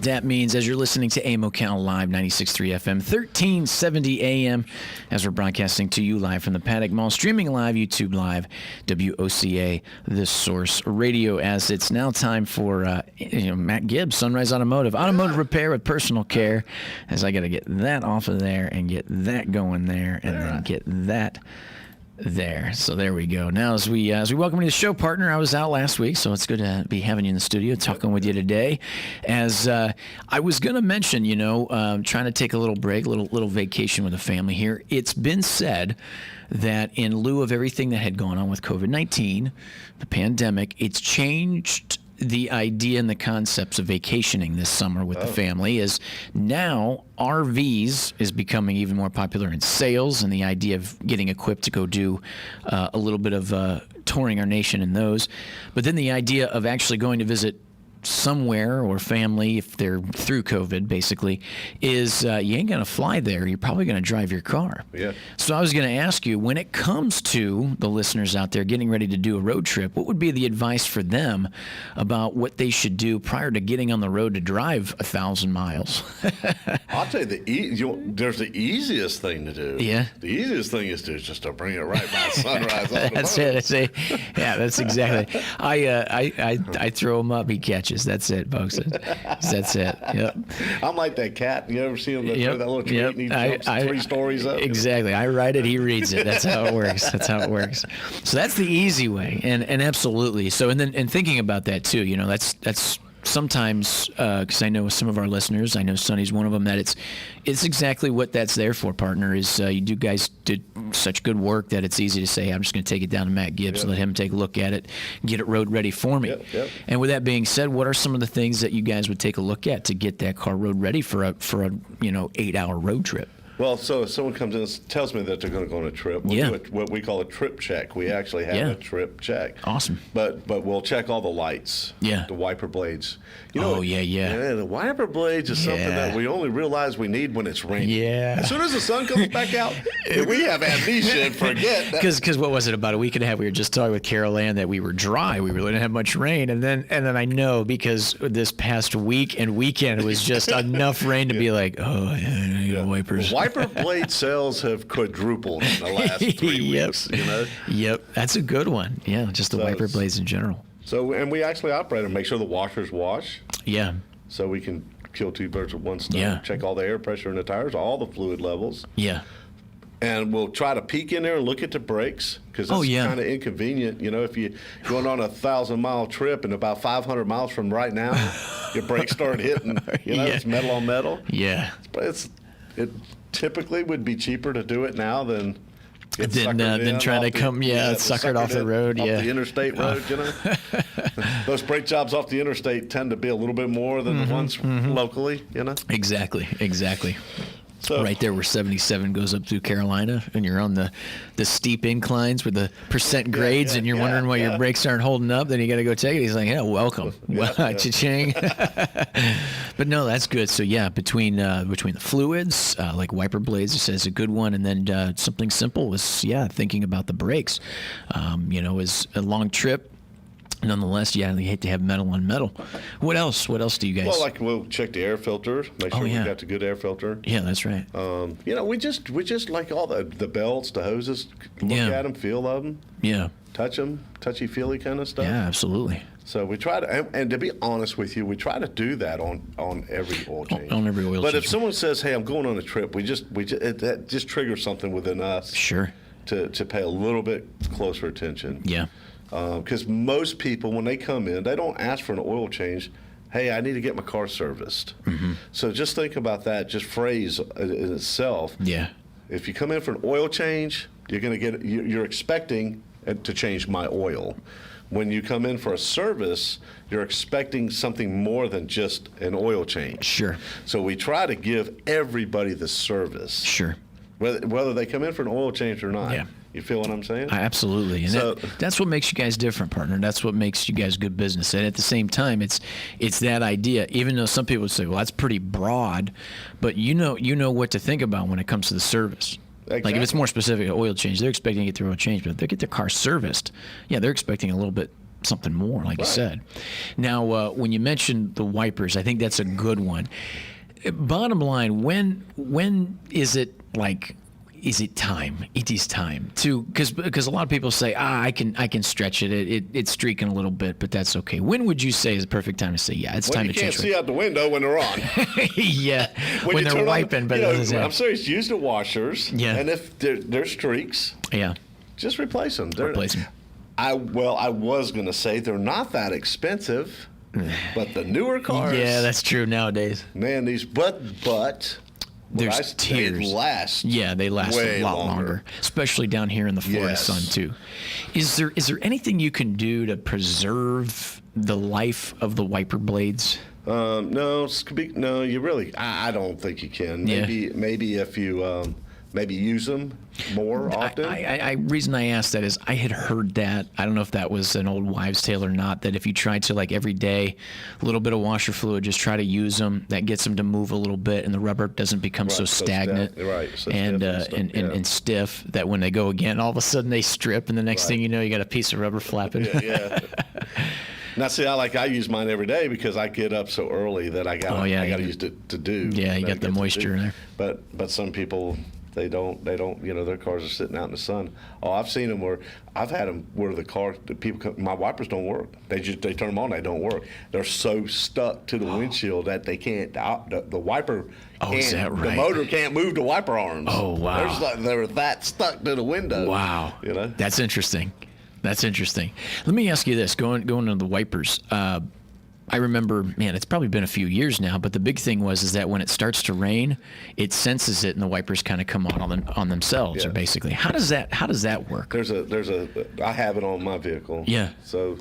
that means as you're listening to AM Ocala Live, 96.3 FM, 1370 AM, as we're broadcasting to you live from the Paddock Mall, streaming live, YouTube Live, WOCA, The Source Radio, as it's now time for Matt Gibbs, Sunrise Automotive repair with personal care, as I got to get that off of there and get that going there and then get that there. So there we go. Now, as we welcome you to the show, partner, I was out last week, so it's good to be having you in the studio, talking with you today. As I was going to mention, trying to take a little break, a little vacation with the family here. It's been said that in lieu of everything that had gone on with COVID-19, the pandemic, it's changed the idea and the concepts of vacationing this summer with the family. Is now RVs is becoming even more popular in sales, and the idea of getting equipped to go do a little bit of touring our nation in those. But then the idea of actually going to visit somewhere or family, if they're through COVID, basically, is you ain't going to fly there. You're probably going to drive your car. Yeah. So I was going to ask you, when it comes to the listeners out there getting ready to do a road trip, what would be the advice for them about what they should do prior to getting on the road to drive 1,000 miles? I'll tell you, there's the easiest thing to do. Yeah. The easiest thing is just to bring it right by sunrise. That's it. Yeah, that's exactly. I throw him up, he catches. That's it, folks. That's it. Yep. I'm like that cat. You ever see him throw that little tweet and he jumps 3 stories up? Exactly. I write it, he reads it. That's how it works. So that's the easy way, and absolutely. So and thinking about that too, that's sometimes, because I know with some of our listeners, I know Sonny's one of them, that it's exactly what that's there for, partner, is you guys did such good work that it's easy to say, I'm just going to take it down to Matt Gibbs, let him take a look at it, get it road ready for me. Yep. And with that being said, what are some of the things that you guys would take a look at to get that car road ready for a 8-hour road trip? Well, so if someone comes in and tells me that they're going to go on a trip, we'll do what we call a trip check. We actually have a trip check. Awesome. But we'll check all the lights. Yeah. The wiper blades. Yeah, the wiper blades is something that we only realize we need when it's raining. Yeah. As soon as the sun comes back out, we have amnesia and forget. Because what was it, about a week and a half, we were just talking with Carol Ann that we were dry. We really didn't have much rain. And then I know, because this past week and weekend was just enough rain to be like, I need wipers. Wiper blade sales have quadrupled in the last 3 weeks. Yep, that's a good one. Yeah, just the wiper blades in general. So, and we actually operate them, make sure the washers wash. Yeah. So we can kill 2 birds with 1 stone. Yeah. Check all the air pressure in the tires, all the fluid levels. Yeah. And we'll try to peek in there and look at the brakes, because it's kind of inconvenient. If you're going on a 1,000-mile trip and about 500 miles from right now, your brakes start hitting, it's metal on metal. Yeah. It typically would be cheaper to do it now than trying to come, suckered off the road, off the interstate road, Those brake jobs off the interstate tend to be a little bit more than the ones locally, Exactly. So, right there where 77 goes up through Carolina, and you're on the steep inclines with the percent grades, and you're wondering why your brakes aren't holding up, then you got to go take it. He's like, welcome. Cha-ching. But no, that's good. So between the fluids, like wiper blades, is a good one, and then something simple is thinking about the brakes. Is a long trip. Nonetheless, you hate to have metal on metal. What else? What else do you guys? Well, we'll check the air filter, make sure we got the good air filter. Yeah, that's right. We just like all the belts, the hoses. Look at them, feel them. Yeah. Touch them, touchy-feely kind of stuff. Yeah, absolutely. So we try to, and to be honest with you, we try to do that on every oil change. On every oil change. But if someone says, "Hey, I'm going on a trip," that just triggers something within us. Sure. To pay a little bit closer attention. Yeah. Because most people, when they come in, they don't ask for an oil change. Hey, I need to get my car serviced. Mm-hmm. So just think about that, just phrase in itself. Yeah. If you come in for an oil change, you're expecting to change my oil. When you come in for a service, you're expecting something more than just an oil change. Sure. So we try to give everybody the service. Sure. Whether they come in for an oil change or not. Yeah. You feel what I'm saying? Absolutely. And that's what makes you guys different, partner. That's what makes you guys good business. And at the same time, it's that idea, even though some people would say, well, that's pretty broad, but you know what to think about when it comes to the service. Exactly. Like if it's more specific, oil change, they're expecting to get their oil change, but if they get their car serviced, they're expecting a little bit something more, like you said. Now, when you mentioned the wipers, I think that's a good one. Bottom line, when is it like? Is it time? It is time to because a lot of people say, I can stretch it. It's streaking a little bit, but that's okay. When would you say is the perfect time to say, yeah, it's time to change? You can't see out the window when they're on. Yeah, when they're wiping. But I'm serious. Use the washers. Yeah. And if there's streaks, just replace them. Replace them. I was going to say they're not that expensive, but the newer cars. Yeah, that's true nowadays. Man, but. There's tiers. They last. Yeah, they last way a lot longer, especially down here in the Florida sun too. Is there anything you can do to preserve the life of the wiper blades? No, you really. I don't think you can. Maybe if you maybe use them more often. Reason I asked that is I had heard that. I don't know if that was an old wives' tale or not, that if you try to, like, every day, a little bit of washer fluid, just try to use them, that gets them to move a little bit and the rubber doesn't become so stagnant and stiff that when they go again, all of a sudden they strip and the next thing you know, you got a piece of rubber flapping. Yeah. Now, see, I use mine every day because I get up so early that I got to use it to do. Yeah, you got the moisture in there. But some people, they don't, their cars are sitting out in the sun. Oh, I've seen them where I've had them where my wipers don't work. They turn them on, they don't work. They're so stuck to the windshield that they can't, the wiper is that right? The motor can't move the wiper arms. Oh, wow. They're that stuck to the window. Wow. That's interesting. Let me ask you this, going to the wipers. I remember, man, it's probably been a few years now, but the big thing is that when it starts to rain, it senses it and the wipers kind of come on themselves, or basically. How does that work? I have it on my vehicle. Yeah. So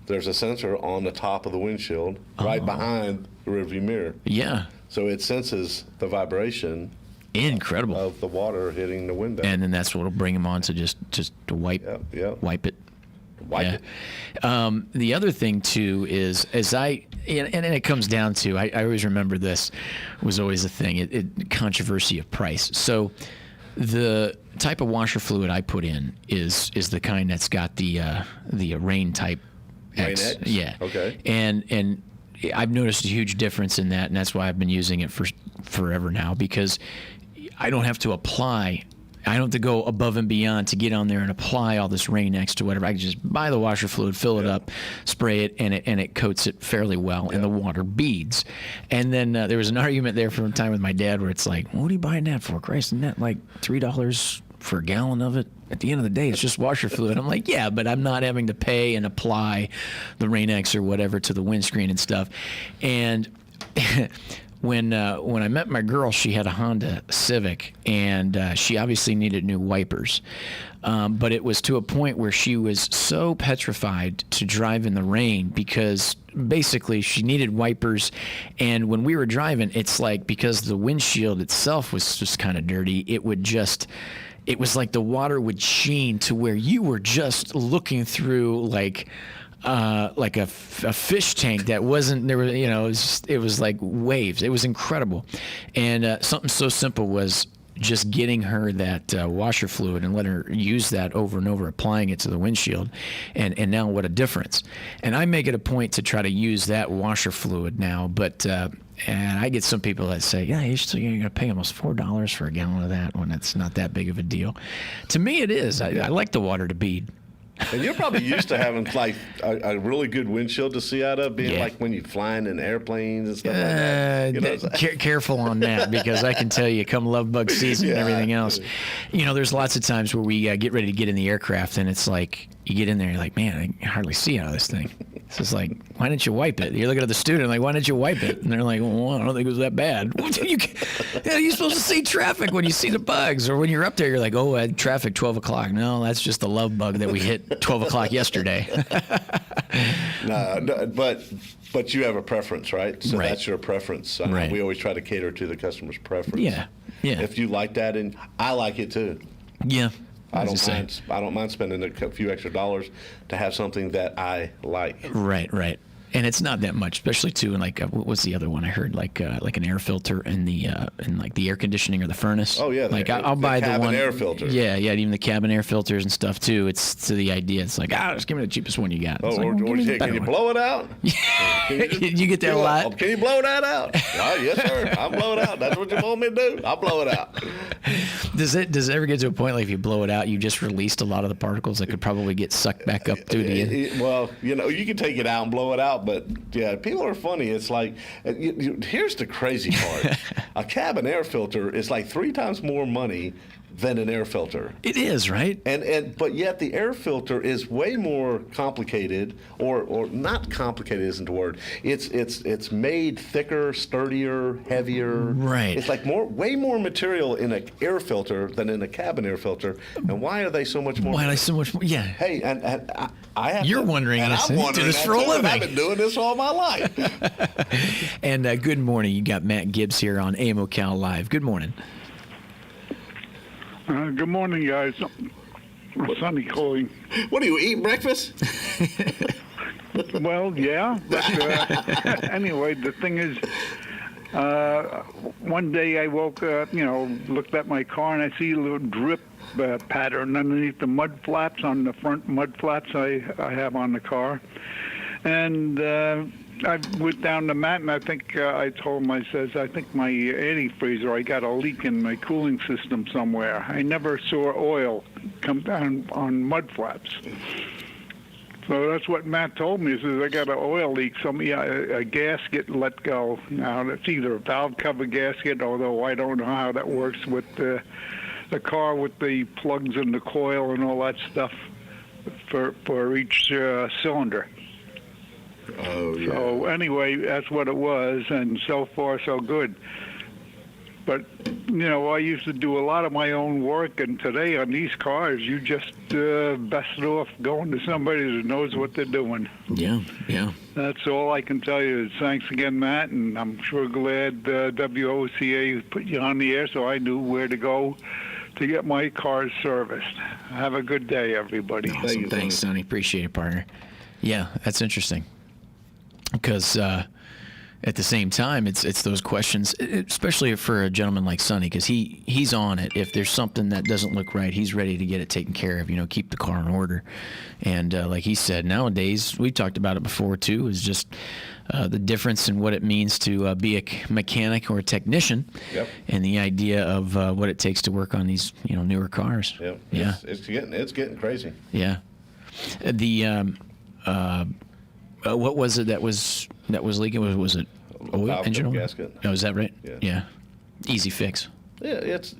there's a sensor on the top of the windshield right behind the rearview mirror. Yeah. So it senses the vibration. Incredible. Of the water hitting the window. And then that's what will bring them on to just to wipe wipe it. Wipe it. The other thing too is and it comes down to I always remember this was always a thing. Controversy of price. So the type of washer fluid I put in is the kind that's got the Rain type X. Rain X? Yeah. Okay. And I've noticed a huge difference in that, and that's why I've been using it for forever now, because I don't have to apply. I don't have to go above and beyond to get on there and apply all this Rain X to whatever. I can just buy the washer fluid, fill it up, spray it, and it coats it fairly well, and the water beads. And then there was an argument there from time with my dad where it's like, what are you buying that for? Christ, isn't that like $3 for a gallon of it? At the end of the day, it's just washer fluid. I'm like, yeah, but I'm not having to pay and apply the Rain X or whatever to the windscreen and stuff. And when I met my girl, she had a Honda Civic, and she obviously needed new wipers. But it was to a point where she was so petrified to drive in the rain because basically she needed wipers. And when we were driving, it's like, because the windshield itself was just kind of dirty, it was like the water would sheen to where you were just looking through like a fish tank that wasn't there. It was like waves. It was incredible. And something so simple was just getting her that washer fluid and let her use that over and over, applying it to the windshield. And now what a difference. And I make it a point to try to use that washer fluid now, but and I get some people that say, yeah, you're going to pay almost $4 for a gallon of that when it's not that big of a deal. To me, it is. I like the water to bead. And you're probably used to having like a really good windshield to see out of, being like when you're flying in airplanes and stuff like that. Careful on that, because I can tell you, come love bug season and everything else, there's lots of times where we get ready to get in the aircraft, and it's like you get in there, you're like, man, I can hardly see out of this thing. It's just like, why didn't you wipe it? You're looking at the student like, why didn't you wipe it? And they're like, well, I don't think it was that bad. You're supposed to see traffic when you see the bugs, or when you're up there, you're like, oh, I had traffic 12 o'clock. No, that's just the love bug that we hit 12 o'clock yesterday. No, but you have a preference, right? So that's your preference. Right. We always try to cater to the customer's preference. Yeah. If you like that, and I like it too. Yeah. I don't mind spending a few extra dollars to have something that I like. Right. And it's not that much, especially too. And like, what was the other one I heard? Like an air filter in the in like the air conditioning or the furnace. Oh yeah, like I'll buy the cabin one air filter. Yeah, even the cabin air filters and stuff too. It's to the idea. It's like just give me the cheapest one you got. Oh, like, can you blow it out? You get that a lot. Can you blow that out? Oh, yes, sir. I'll blow it out. That's what you want me to do. I'll blow it out. Does it ever get to a point like if you blow it out, you just released a lot of the particles that could probably get sucked back up through the end? Well, you can take it out and blow it out, but yeah, people are funny. It's like, here's the crazy part. A cabin air filter is like 3 times more money than an air filter. It is, right? But yet the air filter is way more complicated, or not complicated isn't the word. It's made thicker, sturdier, heavier. Right. It's like way more material in an air filter than in a cabin air filter. And why are they so much more? Why are they so much more? Yeah. Hey, and I have. You're wondering this. I'm wondering this for a living. I've been doing this all my life. And good morning. You got Matt Gibbs here on AM Ocala Live. Good morning. Good morning, guys. Sonny calling. What do you eat breakfast? Well, yeah. But anyway, the thing is, one day I woke up, looked at my car, and I see a little drip pattern underneath the mud flaps, on the front mud flaps I have on the car. And I went down the mat, and I think I told him, I think my antifreeze, or I got a leak in my cooling system somewhere. I never saw oil come down on mud flaps. So that's what Matt told me. He says, I got an oil leak. A gasket let go. Now, it's either a valve cover gasket, although I don't know how that works with the car with the plugs and the coil and all that stuff for each cylinder. Oh, yeah. So anyway, that's what it was, and so far so good. But, I used to do a lot of my own work, and today on these cars, you just best it off going to somebody that knows what they're doing. Yeah. That's all I can tell you. Thanks again, Matt, and I'm sure glad WOCA put you on the air so I knew where to go to get my cars serviced. Have a good day, everybody. Awesome. Thanks, Sonny. Appreciate it, partner. Yeah, that's interesting. Because at the same time, it's those questions, especially for a gentleman like Sonny, because he's on it. If there's something that doesn't look right, he's ready to get it taken care of, keep the car in order. And like he said, nowadays, we talked about it before too, is just the difference in what it means to be a mechanic or a technician. Yep. And the idea of what it takes to work on these newer cars. Yep. Yeah. It's getting crazy. Yeah. What was it that was leaking? Was it oil, engine oil? Gasket. Oh, is that right? Yeah. Easy fix. Yeah, that's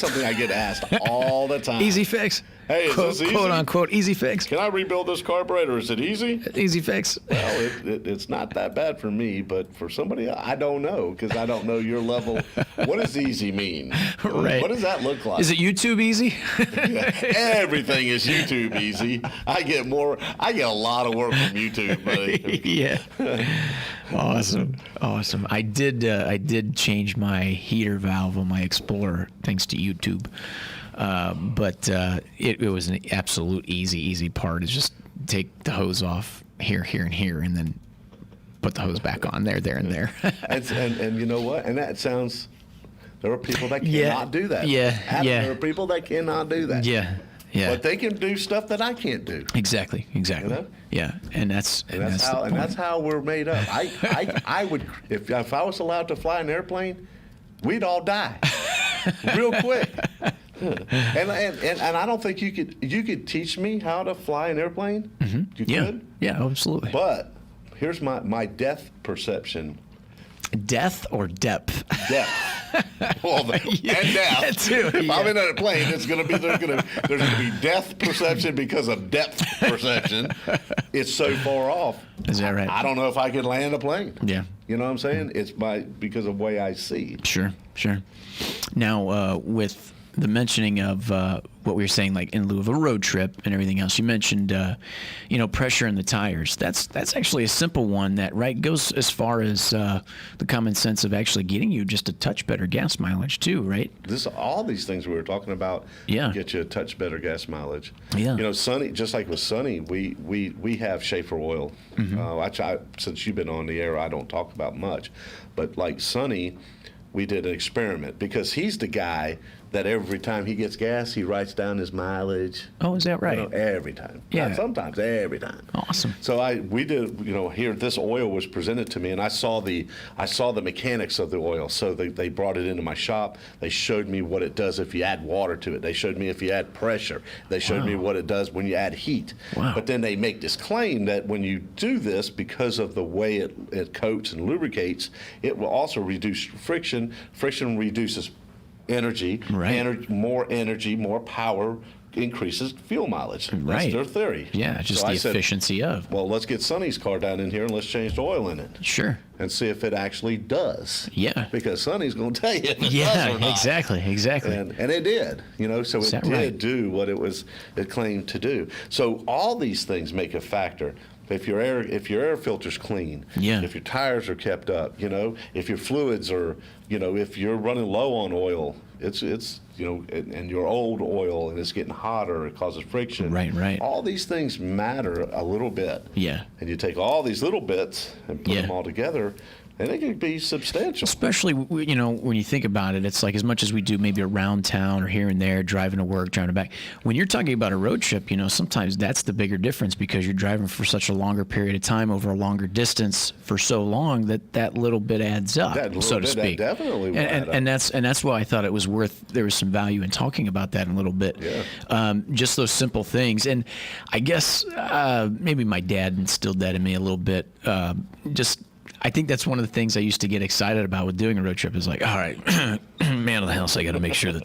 something I get asked all the time. Easy fix. Hey, is this easy? Quote unquote easy fix. Can I rebuild this carburetor? Is it easy? Easy fix. Well, it's not that bad for me, but for somebody, I don't know, because I don't know your level. What does easy mean? Right. What does that look like? Is it YouTube easy? Everything is YouTube easy. I get a lot of work from YouTube, buddy. Yeah. Awesome. I did change my heater valve on my Explorer thanks to YouTube. But it was an absolute easy part. Is just take the hose off here, and here, and then put the hose back on there, and there. and you know what? And that sounds. There are people that cannot do that. Yeah. There are people that cannot do that. Yeah. But they can do stuff that I can't do. Exactly. Yeah, and that's how we're made up. I would if I was allowed to fly an airplane, we'd all die real quick. And I don't think you could teach me how to fly an airplane. Mm-hmm. You could? Yeah, absolutely. But here's my depth perception. Depth or depth? Depth. Well, and depth. That too, if I'm in a plane, there's gonna be depth perception because of depth perception. It's so far off. Is that right? I don't know if I could land a plane. Yeah. You know what I'm saying? It's because of the way I see. Sure. Now, with the mentioning of what we were saying, like in lieu of a road trip and everything else, you mentioned, pressure in the tires. That's actually a simple one that goes as far as the common sense of actually getting you just a touch better gas mileage too, right? All these things we were talking about get you a touch better gas mileage. Yeah. Sunny, just like with Sunny, we have Schaefer oil. Since you've been on the air, I don't talk about much, but like Sunny, we did an experiment because he's the guy that every time he gets gas, he writes down his mileage. Oh, is that right? Every time. Yeah. Not sometimes, every time. Awesome. So we did, here, this oil was presented to me, and I saw the mechanics of the oil. So they brought it into my shop. They showed me what it does if you add water to it. They showed me if you add pressure. They showed me what it does when you add heat. Wow. But then they make this claim that when you do this, because of the way it coats and lubricates, it will also reduce friction. Friction reduces energy, more energy, more power increases fuel mileage. That's their theory. Yeah, just the efficiency of. Well, let's get Sonny's car down in here and let's change the oil in it. Sure. And see if it actually does. Yeah. Because Sonny's going to tell you if it does or not. Exactly. And it did, so it did do what it claimed to do. So all these things make a factor. If your air filter's clean, if your tires are kept up, if your fluids are, if you're running low on oil, it's and your old oil and it's getting hotter, it causes friction. Right. All these things matter a little bit. Yeah. And you take all these little bits and put them all together, and it can be substantial. Especially, when you think about it, it's like as much as we do maybe around town or here and there, driving to work, driving back. When you're talking about a road trip, sometimes that's the bigger difference because you're driving for such a longer period of time over a longer distance for so long that little bit adds up, so to speak. That definitely will add up. And that's why I thought it was there was some value in talking about that in a little bit. Yeah. Just those simple things. And I guess maybe my dad instilled that in me a little bit. I think that's one of the things I used to get excited about with doing a road trip is like, all right, man of the house, I got to make sure that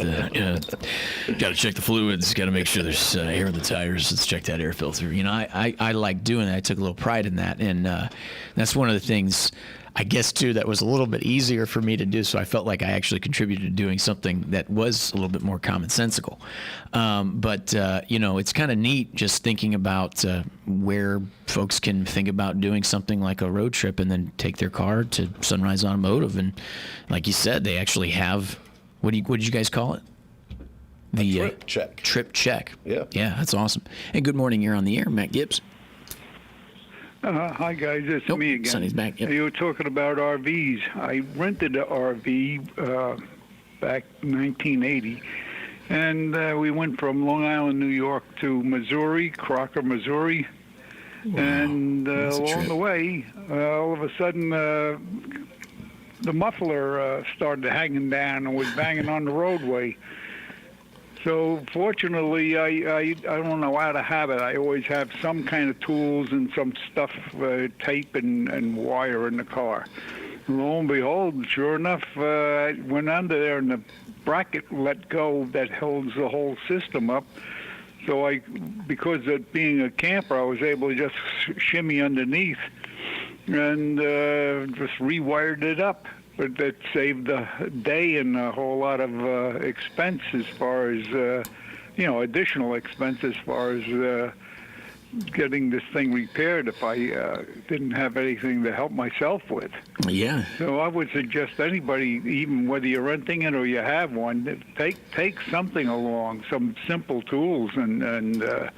got to check the fluids, got to make sure there's air in the tires, let's check that air filter. I like doing that. I took a little pride in that. And that's one of the things, I guess, too, that was a little bit easier for me to do. So I felt like I actually contributed to doing something that was a little bit more commonsensical. But it's kind of neat just thinking about where folks can think about doing something like a road trip and then take their car to Sunrise Automotive. And like you said, they actually have, what did you guys call it? The trip check. Trip check. Yeah. Yeah, that's awesome. Hey, good morning. You're on the air, Matt Gibbs. Hi, guys. It's me again. Sonny's back. Yep. You were talking about RVs. I rented an RV back in 1980, and we went from Long Island, New York to Missouri, Crocker, Missouri. Wow. And along the way, all of a sudden, the muffler started hanging down and was banging on the roadway. So fortunately, I don't know how to have it. I always have some kind of tools and some stuff, tape and wire in the car. Lo and behold, sure enough, I went under there and the bracket let go that holds the whole system up. So because of being a camper, I was able to just shimmy underneath and just rewired it up. But that saved the day and a whole lot of expense as far as, additional expense as far as getting this thing repaired if I didn't have anything to help myself with. Yeah. So I would suggest anybody, even whether you're renting it or you have one, take something along, some simple tools, and in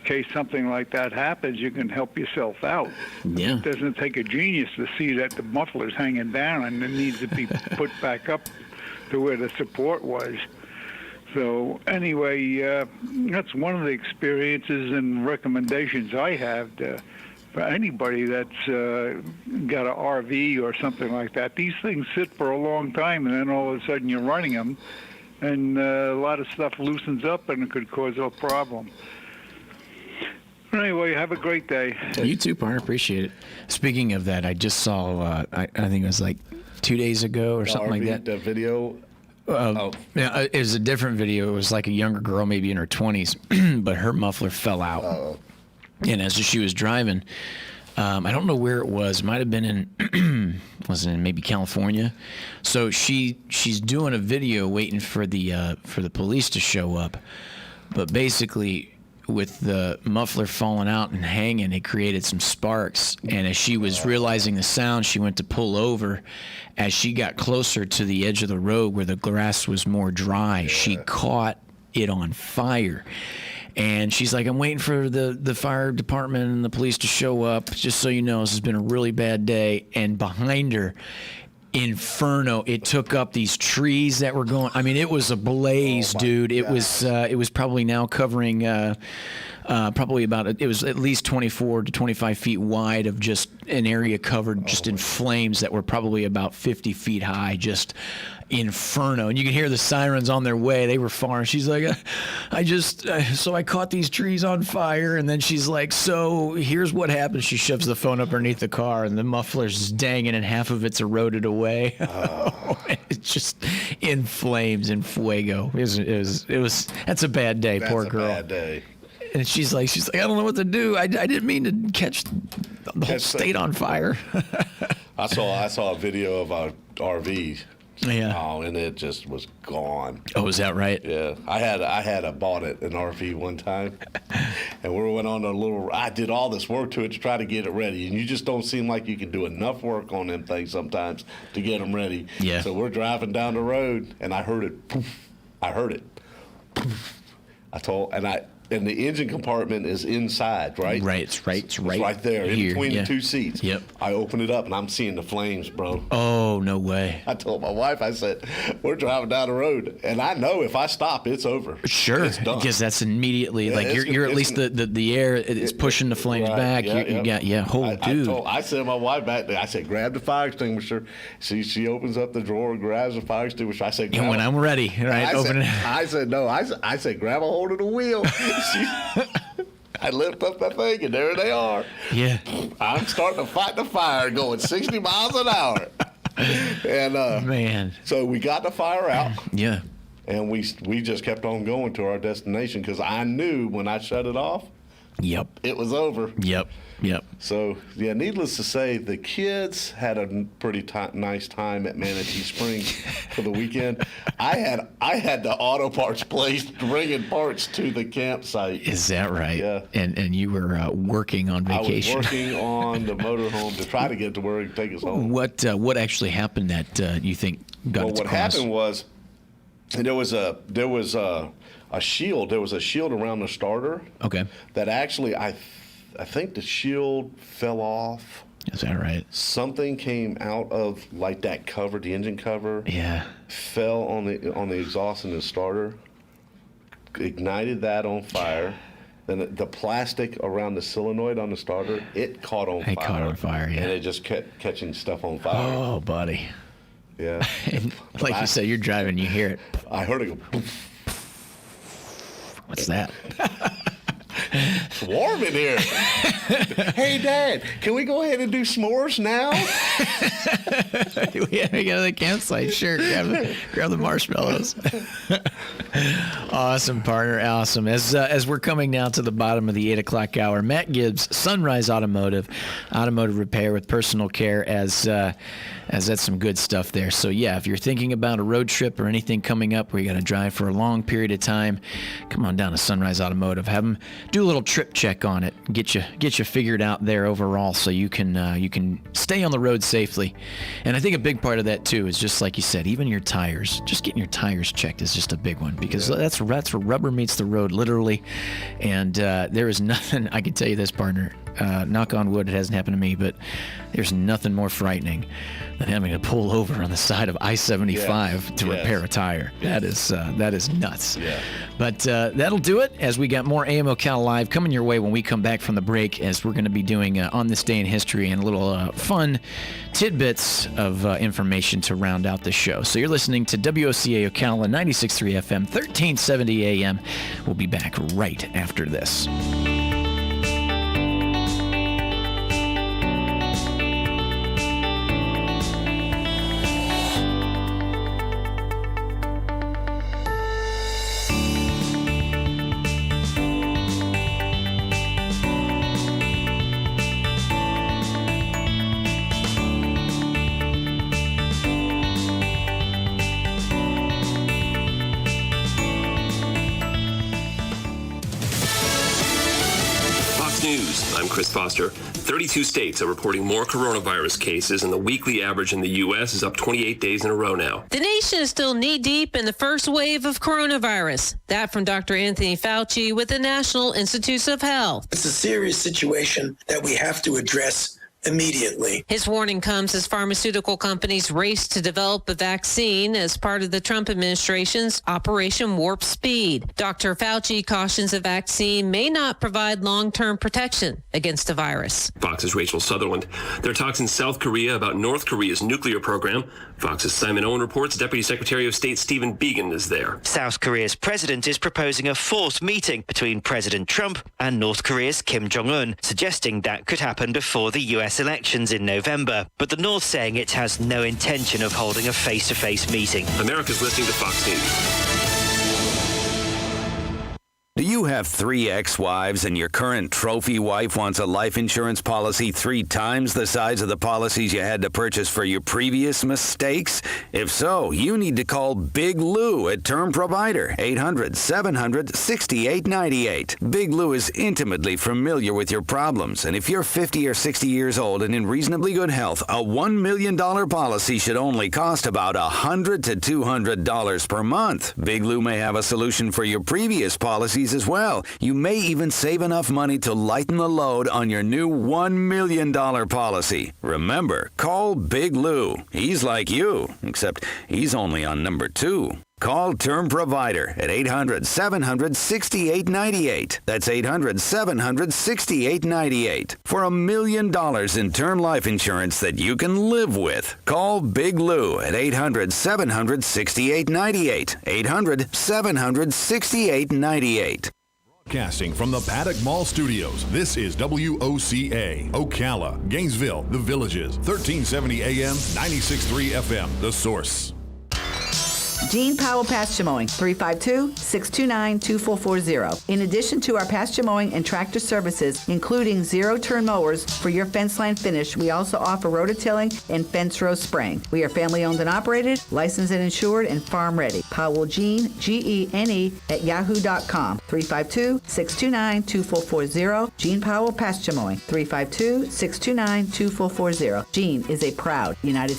case something like that happens, you can help yourself out. Yeah. It doesn't take a genius to see that the muffler's hanging down and it needs to be put back up to where the support was. So anyway, that's one of the experiences and recommendations I have for anybody that's got an RV or something like that. These things sit for a long time, and then all of a sudden you're running them, and a lot of stuff loosens up, and it could cause a problem. Anyway, have a great day. You too, partner. Appreciate it. Speaking of that, I just saw, I think it was like 2 days ago or something like that. The video. Yeah, it was a different video. It was like a younger girl, maybe in her 20s, but her muffler fell out. Uh-oh. And as she was driving, I don't know where it was. It might have been in, wasn't in maybe California. So she's doing a video waiting for the police to show up. But basically, with the muffler falling out and hanging, it created some sparks. And as she was realizing the sound, she went to pull over. As she got closer to the edge of the road where the grass was more dry, she caught it on fire. And she's like, I'm waiting for the fire department and the police to show up. Just so you know, this has been a really bad day. And behind her, inferno, it took up these trees that were going. I mean, it was a blaze, dude. It was probably now covering probably it was at least 24 to 25 feet wide of just an area covered just in flames that were probably about 50 feet high, just inferno. And you could hear the sirens on their way. They were far. And she's like, so I caught these trees on fire. And then she's like, so here's what happened. She shoves the phone up underneath the car and the muffler's dangling and half of it's eroded away. It's just in flames, in fuego. It was that's a bad day. Poor girl. That's a bad day. And she's like, I don't know what to do. I didn't mean to catch the whole state on fire. I saw a video of our RV. Yeah. Oh, and it just was gone. Oh, is that right? Yeah. I bought an RV one time, and we went on I did all this work to it to try to get it ready, and you just don't seem like you can do enough work on them things sometimes to get them ready. Yeah. So we're driving down the road, and I heard it. Poof. I heard it. Poof. And the engine compartment is inside, right? Right, it's right there, here, in between the two seats. Yep. I open it up, and I'm seeing the flames, bro. Oh, no way. I told my wife, I said, we're driving down the road, and I know if I stop, it's over. Sure, it's done. Because that's immediately, you're at least the air is pushing the flames back. Dude. I said to my wife back there, I said, grab the fire extinguisher. She opens up the drawer and grabs the fire extinguisher. I said, and when I'm ready, right, open it. I said, no. I said, grab a hold of the wheel. I lift up that thing, and there they are. Yeah. I'm starting to fight the fire going 60 miles an hour. And man. So we got the fire out. Yeah. And we just kept on going to our destination because I knew when I shut it off, it was over. Yep. So, yeah, needless to say, the kids had a pretty nice time at Manatee Springs for the weekend. I had the auto parts place bringing parts to the campsite. Is that right? Yeah. And you were working on vacation. I was working on the motorhome to try to get to where it take us home. What actually happened that you think got its what cause? happened was there was a shield. There was a shield around the starter. Okay. That actually I think the shield fell off. Is that right? Something came out of that cover, the engine cover. Yeah. Fell on the exhaust in the starter. Ignited that on fire. Then the plastic around the solenoid on the starter, it caught on fire. It caught on fire, yeah. And it just kept catching stuff on fire. Oh, buddy. Yeah. And like you said, you're driving, you hear it. I heard it go poof. What's that? It's warm in here. Hey, Dad, can we go ahead and do s'mores now? Yeah, we go to the campsite. Sure, grab the marshmallows. Awesome, partner. Awesome. As we're coming now to the bottom of the 8 o'clock hour, Matt Gibbs, Sunrise Automotive repair with personal care, as that's some good stuff there. So yeah, if you're thinking about a road trip or anything coming up where you got to drive for a long period of time, come on down to Sunrise Automotive. Have them do a little trip check on it. Get you figured out there overall, so you can stay on the road safely. And I think a big part of that too is just like you said, even your tires. Just getting your tires checked is just a big one, because that's where rubber meets the road, literally. And there is nothing, I can tell you this, partner. Knock on wood, it hasn't happened to me, but there's nothing more frightening than having to pull over on the side of I-75 to repair a tire. That is nuts. Yeah. But that'll do it, as we got more AM Ocala Live coming your way when we come back from the break, as we're going to be doing On This Day in History and a little fun tidbits of information to round out the show. So you're listening to WOCA Ocala 96.3 FM, 1370 AM. We'll be back right after this. News. I'm Chris Foster. 32 states are reporting more coronavirus cases, and the weekly average in the U.S. is up 28 days in a row now. The nation is still knee-deep in the first wave of coronavirus. That from Dr. Anthony Fauci with the National Institutes of Health. It's a serious situation that we have to address immediately. His warning comes as pharmaceutical companies race to develop a vaccine as part of the Trump administration's Operation Warp Speed. Dr. Fauci cautions a vaccine may not provide long-term protection against the virus. Fox's Rachel Sutherland. There are talks in South Korea about North Korea's nuclear program. Fox's Simon Owen reports Deputy Secretary of State Stephen Biegun is there. South Korea's president is proposing a forced meeting between President Trump and North Korea's Kim Jong-un, suggesting that could happen before the U.S. elections in November. But the North saying it has no intention of holding a face-to-face meeting. America's listening to Fox News. Do you have 3 ex-wives and your current trophy wife wants a life insurance policy 3 times the size of the policies you had to purchase for your previous mistakes? If so, you need to call Big Lou at Term Provider, 800-700-6898. Big Lou is intimately familiar with your problems, and if you're 50 or 60 years old and in reasonably good health, a $1 million policy should only cost about $100 to $200 per month. Big Lou may have a solution for your previous policies as well. You may even save enough money to lighten the load on your new $1 million policy. Remember, call Big Lou. He's like you, except he's only on number 2. Call Term Provider at 800-700-6898. That's 800-700-6898. For $1 million in term life insurance that you can live with. Call Big Lou at 800-700-6898. 800-700-6898. Broadcasting from the Paddock Mall Studios, this is WOCA, Ocala, Gainesville, The Villages, 1370 AM, 96.3 FM, The Source. Gene Powell Pasture Mowing, 352-629-2440. In addition to our pasture mowing and tractor services, including zero-turn mowers for your fence line finish, we also offer rototilling and fence row spraying. We are family-owned and operated, licensed and insured, and farm-ready. Powell Gene, Gene, at yahoo.com, 352-629-2440. Gene Powell Pasture Mowing, 352-629-2440. Gene is a proud United States